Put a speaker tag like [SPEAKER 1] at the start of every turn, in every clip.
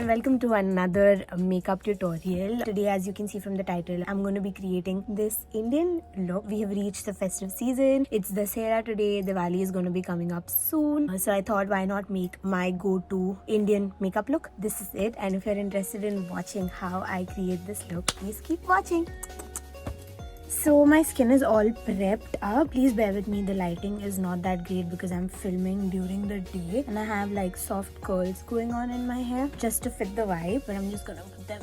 [SPEAKER 1] and welcome to another makeup tutorial. Today, as you can see from the title, I'm going to be creating this Indian look. We have reached the festive season. It's Dussehra today. Diwali is going to be coming up soon. So I thought, why not make my go-to Indian makeup look? This is it. And if you're interested in watching how I create this look, please keep watching. So my skin is all prepped up. Please bear with me, the lighting is not that great because I'm filming during the day and I have like soft curls going on in my hair just to fit the vibe, but I'm just gonna put them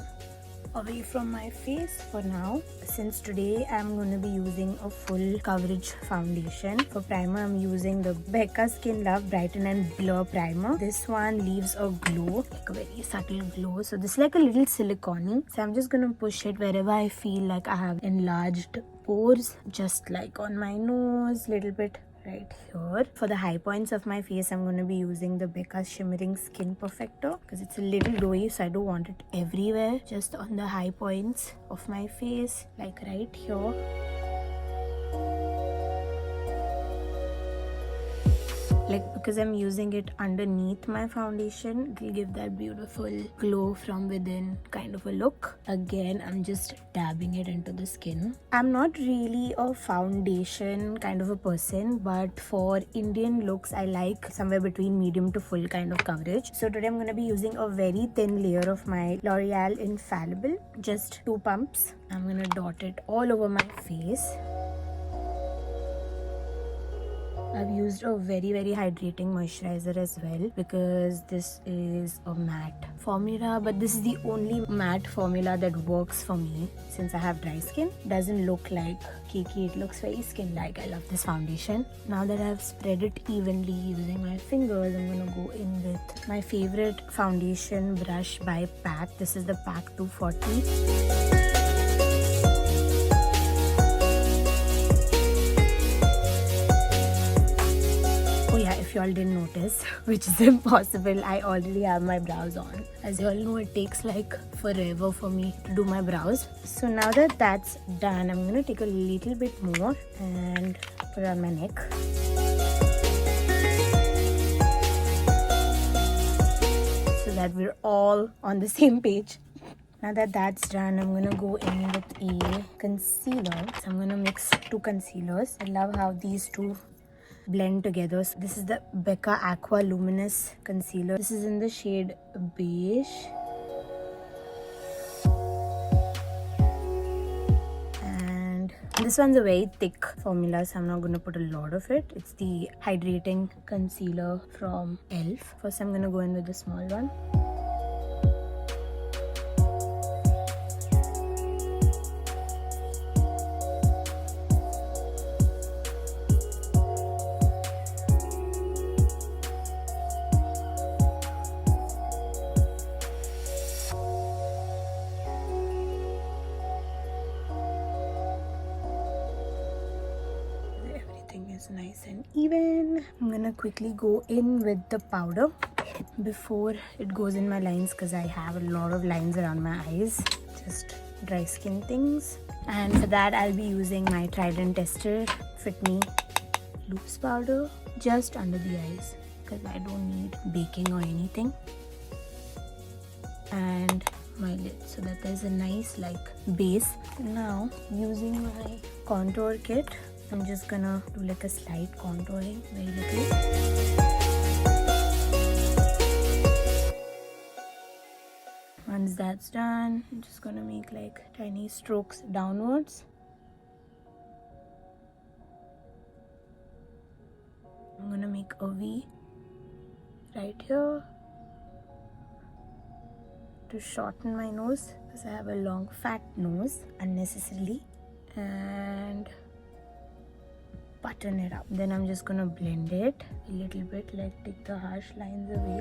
[SPEAKER 1] away from my face for now. Since today I'm going to be using a full coverage foundation. For primer, I'm using the Becca Skin Love Brighten and Blur Primer. This one leaves a glow, like a very subtle glow. So this is like a little silicone. So I'm just going to push it wherever I feel like I have enlarged pores, just like on my nose, little bit right here. For the high points of my face, I'm going to be using the Becca Shimmering Skin Perfector because it's a little doughy, so I don't want it everywhere, just on the high points of my face, like right here. Like, because I'm using it underneath my foundation, it will give that beautiful glow from within kind of a look. Again, I'm just dabbing it into the skin. I'm not really a foundation kind of a person, but for Indian looks, I like somewhere between medium to full kind of coverage. So today I'm going to be using a very thin layer of my L'Oreal Infallible, just 2 pumps. I'm going to dot it all over my face. I've used a very hydrating moisturizer as well because this is a matte formula, but this is the only matte formula that works for me since I have dry skin. Doesn't look like cakey, it looks very skin-like. I love this foundation. Now that I've spread it evenly using my fingers, I'm gonna go in with my favorite foundation brush by PAC. This is the PAC 240. If y'all didn't notice, which is impossible, I already have my brows on. As y'all know, it takes like forever for me to do my brows. So now that that's done, I'm gonna take a little bit more and put it on my neck. So that we're all on the same page. Now that that's done, I'm gonna go in with a concealer. So I'm gonna mix 2 concealers. I love how these two blend together. So this is the Becca Aqua Luminous Concealer. This is in the shade Beige. And this one's a very thick formula, so I'm not going to put a lot of it. It's the Hydrating Concealer from e.l.f. First, I'm going to go in with the small one. Nice and even. I'm gonna quickly go in with the powder before it goes in my lines because I have a lot of lines around my eyes, just dry skin things. And for that, I'll be using my tried and tested Fit Me loose powder just under the eyes because I don't need baking or anything, and my lid so that there's a nice like base. Now using my contour kit, I'm just gonna do like a slight contouring, very little. Once that's done, I'm just gonna make like tiny strokes downwards. I'm gonna make a V right here to shorten my nose because I have a long fat nose unnecessarily, and button it up. Then I'm just gonna blend it a little bit, like take the harsh lines away.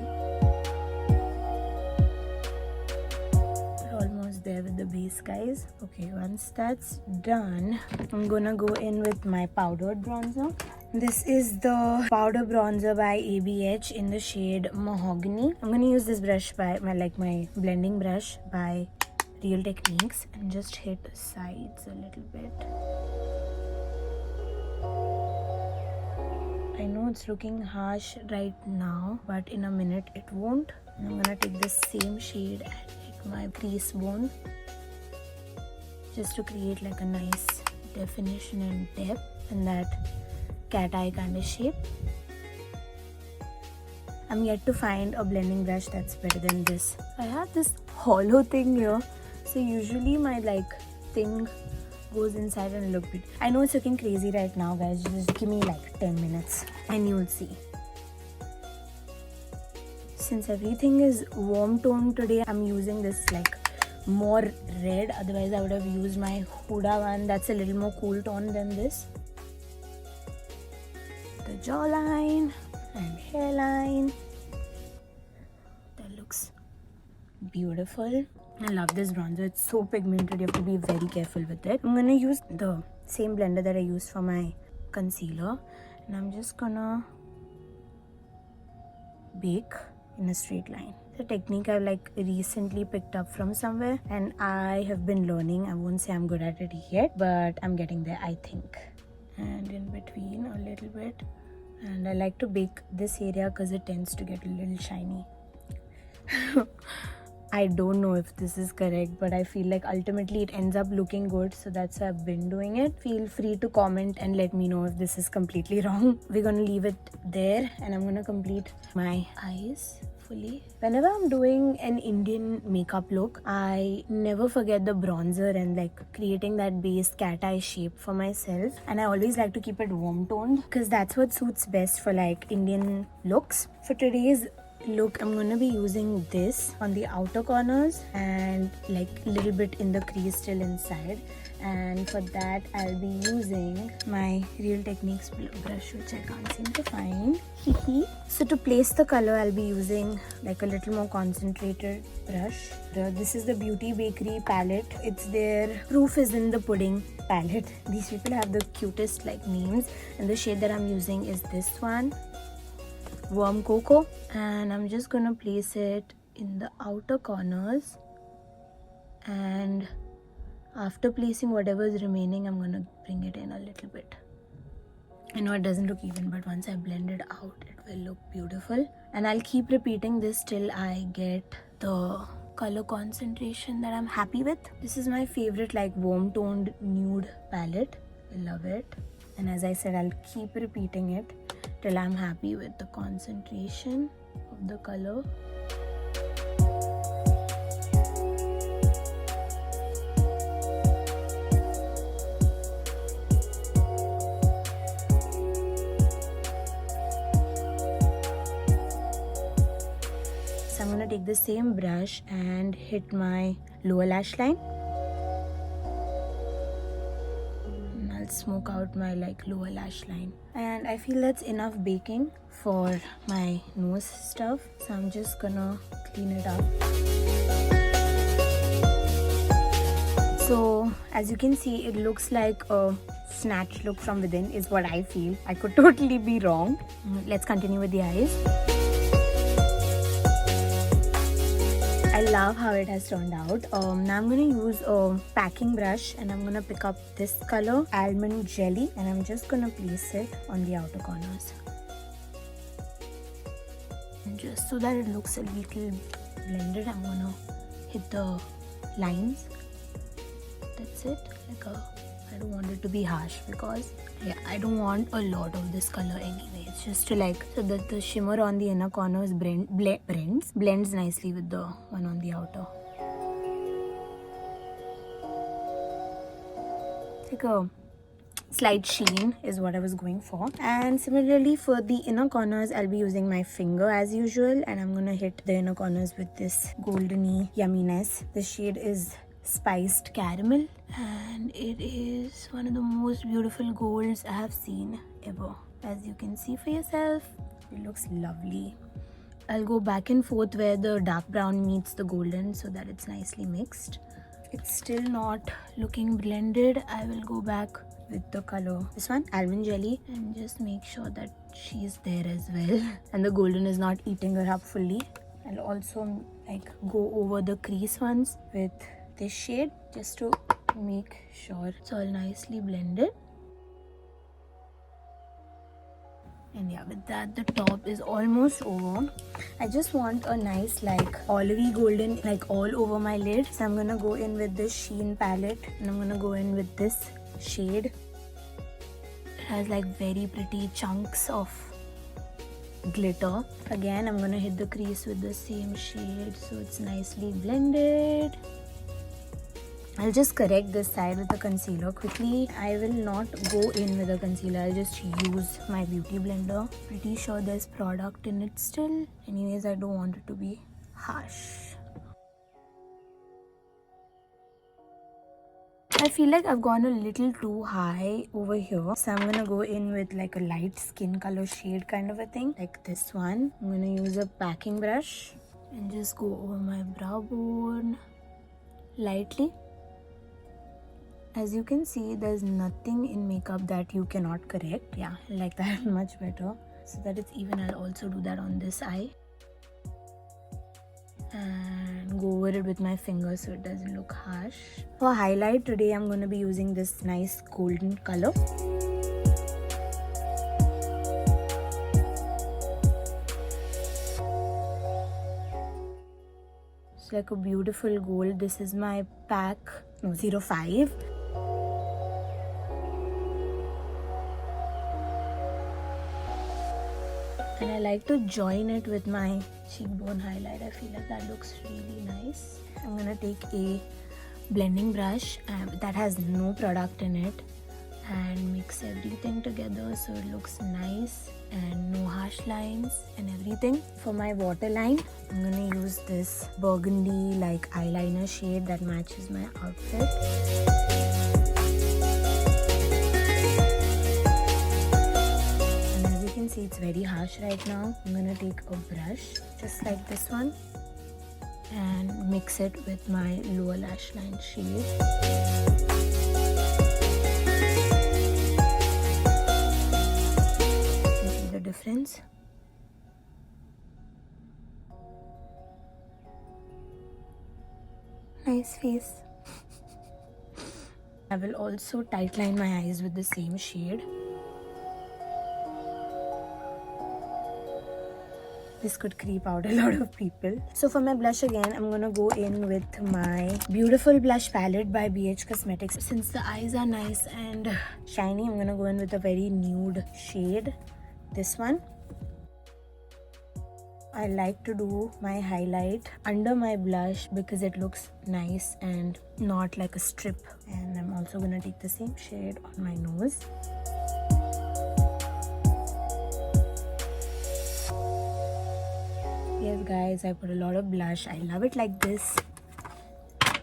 [SPEAKER 1] We're almost there with the base, guys. Okay, once that's done, I'm gonna go in with my powdered bronzer. This is the powder bronzer by ABH in the shade Mahogany. I'm gonna use this brush by my blending brush by Real Techniques and just hit the sides a little bit. I know it's looking harsh right now, but in a minute it won't. And I'm gonna take the same shade and make my crease bone just to create like a nice definition and depth in that cat eye kind of shape. I'm yet to find a blending brush that's better than this. I have this hollow thing here, so usually my like thing goes inside and look good. I know it's looking crazy right now, guys. Just give me like 10 minutes and you'll see. Since everything is warm tone today, I'm using this like more red. Otherwise I would have used my Huda one that's a little more cool tone than this. The jawline and hairline. That looks beautiful. I love this bronzer. It's so pigmented. You have to be very careful with it. I'm gonna use the same blender that I used for my concealer, and I'm just gonna bake in a straight line. The technique I like recently picked up from somewhere and I have been learning. I won't say I'm good at it yet, but I'm getting there, I think. And in between a little bit. And I like to bake this area because it tends to get a little shiny. I don't know if this is correct, but I feel like ultimately it ends up looking good, so that's why I've been doing it. Feel free to comment and let me know if this is completely wrong. We're gonna leave it there and I'm gonna complete my eyes fully. Whenever I'm doing an Indian makeup look, I never forget the bronzer and like creating that base cat eye shape for myself, and I always like to keep it warm toned because that's what suits best for like Indian looks. For today's look, I'm gonna be using this on the outer corners and like a little bit in the crease still inside, and for that I'll be using my Real Techniques brush, which I can't seem to find. So to place the color, I'll be using like a little more concentrated brush. This is the Beauty Bakery palette. It's their Proof is in the Pudding palette. These people have the cutest like names, and the shade that I'm using is this one, Warm Cocoa, and I'm just gonna place it in the outer corners, and after placing whatever is remaining, I'm gonna bring it in a little bit. I know it doesn't look even, but once I blend it out, it will look beautiful. And I'll keep repeating this till I get the color concentration that I'm happy with. This is my favorite like warm toned nude palette. I love it, and as I said, I'll keep repeating it till I'm happy with the concentration of the color. So I'm gonna take the same brush and hit my lower lash line. Smoke out my like lower lash line, and I feel that's enough baking for my nose stuff, so I'm just gonna clean it up. So as you can see, it looks like a snatch look from within is what I feel. I could totally be wrong. Let's continue with the eyes. I love how it has turned out. Now I'm going to use a packing brush and I'm going to pick up this color, Almond Jelly, and I'm just going to place it on the outer corners. And just so that it looks a little blended, I'm going to hit the lines. That's it. I don't want it to be harsh because I don't want a lot of this color anyway. It's just to like so that the shimmer on the inner corners blends nicely with the one on the outer. It's like a slight sheen is what I was going for. And similarly for the inner corners, I'll be using my finger as usual, and I'm gonna hit the inner corners with this goldeny yumminess. The shade is Spiced Caramel, and it is one of the most beautiful golds I have seen ever. As you can see for yourself, it looks lovely. I'll go back and forth where the dark brown meets the golden so that it's nicely mixed. It's still not looking blended. I will go back with the color, this one, Almond Jelly, and just make sure that she's there as well and the golden is not eating her up fully. I'll also like go over the crease ones with this shade just to make sure it's all nicely blended. And yeah, with that the top is almost over. I just want a nice like olivey golden like all over my lid, so I'm gonna go in with this Shein palette and I'm gonna go in with this shade. It has like very pretty chunks of glitter. Again, I'm gonna hit the crease with the same shade so it's nicely blended. I'll just correct this side with the concealer quickly. I will not go in with a concealer. I'll just use my beauty blender. Pretty sure there's product in it still. Anyways, I don't want it to be harsh. I feel like I've gone a little too high over here. So I'm gonna go in with like a light skin color shade kind of a thing. Like this one. I'm gonna use a packing brush and just go over my brow bone lightly. As you can see, there's nothing in makeup that you cannot correct. Yeah, I like that much better. So that it's even, I'll also do that on this eye. And go over it with my finger so it doesn't look harsh. For highlight today, I'm going to be using this nice golden color. It's like a beautiful gold. This is my pack, no, 05. And I like to join it with my cheekbone highlight. I feel like that looks really nice. I'm gonna take a blending brush that has no product in it and mix everything together so it looks nice and no harsh lines and everything. For my waterline, I'm gonna use this burgundy like eyeliner shade that matches my outfit. See, it's very harsh right now. I'm gonna take a brush just like this one and mix it with my lower lash line shade. You see the difference? Nice face. I will also tightline my eyes with the same shade. This could creep out a lot of people. So for my blush again, I'm gonna go in with my beautiful blush palette by BH Cosmetics. Since the eyes are nice and shiny, I'm gonna go in with a very nude shade. This one. I like to do my highlight under my blush because it looks nice and not like a strip. And I'm also gonna take the same shade on my nose. Yes guys, I put a lot of blush. I love it like this.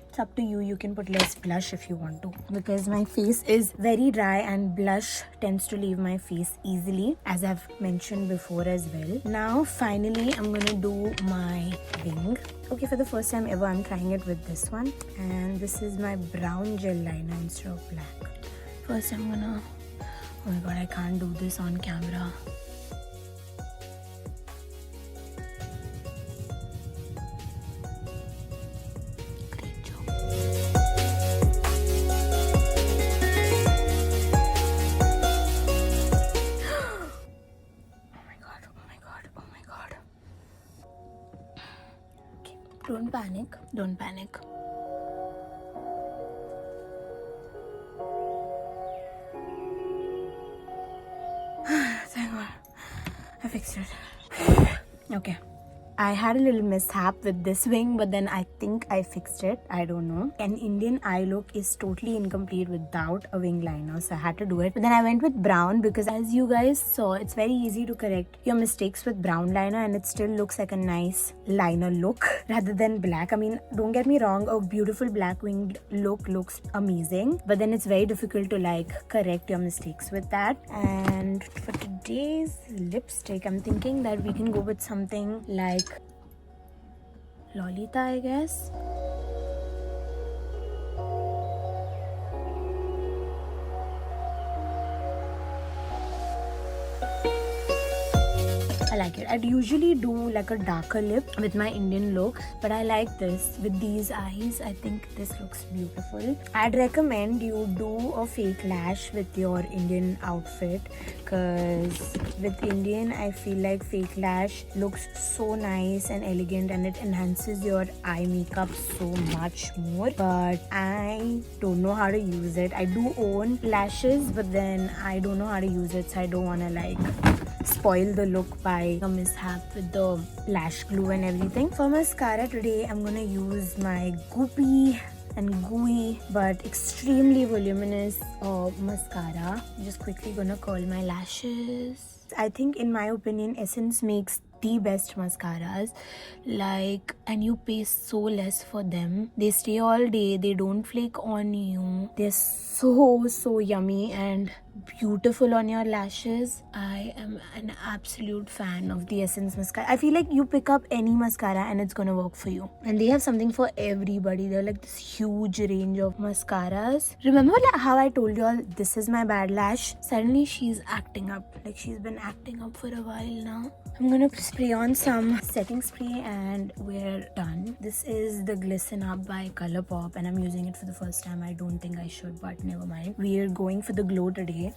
[SPEAKER 1] It's up to you. You can put less blush if you want to, because my face is very dry and blush tends to leave my face easily, as I've mentioned before as well. Now finally I'm gonna do my wing. Okay, for the first time ever I'm trying it with this one, and this is my brown gel liner instead of black. First I'm gonna, oh my god, I can't do this on camera. Don't panic. Don't panic. Thank God. I fixed it. Okay. I had a little mishap with this wing, but then I think I fixed it. I don't know. An Indian eye look is totally incomplete without a wing liner, so I had to do it. But then I went with brown because, as you guys saw, it's very easy to correct your mistakes with brown liner and it still looks like a nice liner look rather than black. I mean, don't get me wrong, a beautiful black winged look looks amazing, but then it's very difficult to like correct your mistakes with that. And for today's lipstick, I'm thinking that we can go with something like Lolita, I guess. I like it. I'd usually do like a darker lip with my Indian look, but I like this with these eyes. I think this looks beautiful. I'd recommend you do a fake lash with your Indian outfit, because with Indian I feel like fake lash looks so nice and elegant and it enhances your eye makeup so much more. But I don't know how to use it. I do own lashes, but then I don't know how to use it, so I don't want to like spoil the look by a mishap with the lash glue and everything. For mascara today, I'm gonna use my goopy and gooey but extremely voluminous mascara. I'm just quickly gonna curl my lashes. I think in my opinion, Essence makes the best mascaras, like, and you pay so less for them. They stay all day, they don't flake on you, they're so yummy and beautiful on your lashes. I am an absolute fan of the Essence mascara. I feel like you pick up any mascara and it's gonna work for you, and they have something for everybody. They're like this huge range of mascaras. Remember like how I told you all this is my bad lash? Suddenly she's acting up, like she's been acting up for a while now. I'm gonna spray on some setting spray and we're done. This is the Glisten Up by Colourpop and I'm using it for the first time. I don't think I should, but never mind. We're going for the glow today.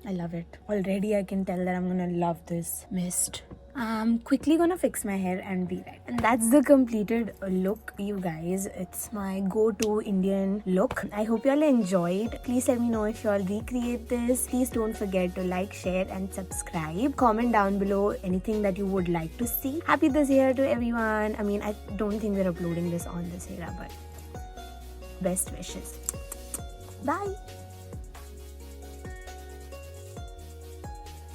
[SPEAKER 1] I love it. Already I can tell that I'm gonna love this mist. I'm quickly gonna fix my hair and be right. And that's the completed look, you guys. It's my go-to Indian look. I hope y'all enjoyed. Please let me know if y'all recreate this. Please don't forget to like, share and subscribe. Comment down below anything that you would like to see. Happy Dussehra to everyone. I mean, I don't think we're uploading this on Dussehra, but best wishes. Bye.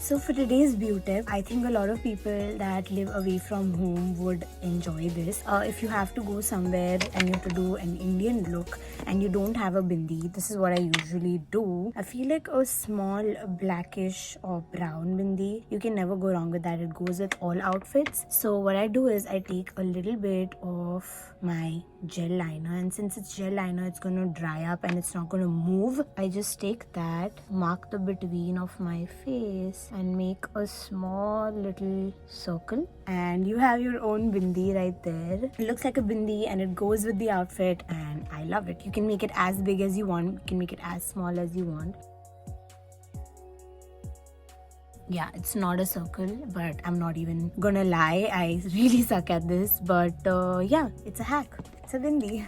[SPEAKER 1] So for today's beauty tip, I think a lot of people that live away from home would enjoy this. If you have to go somewhere and you have to do an Indian look and you don't have a bindi, this is what I usually do. I feel like a small blackish or brown bindi, you can never go wrong with that. It goes with all outfits. So what I do is I take a little bit of my gel liner, and since it's gel liner, it's going to dry up and it's not going to move. I just take that, mark the between of my face and make a small little circle, and you have your own bindi right there. It looks like a bindi and it goes with the outfit and I love it. You can make it as big as you want, you can make it as small as you want. Yeah, it's not a circle, but I'm not even gonna lie, I really suck at this, but yeah, it's a hack. It's a bindi.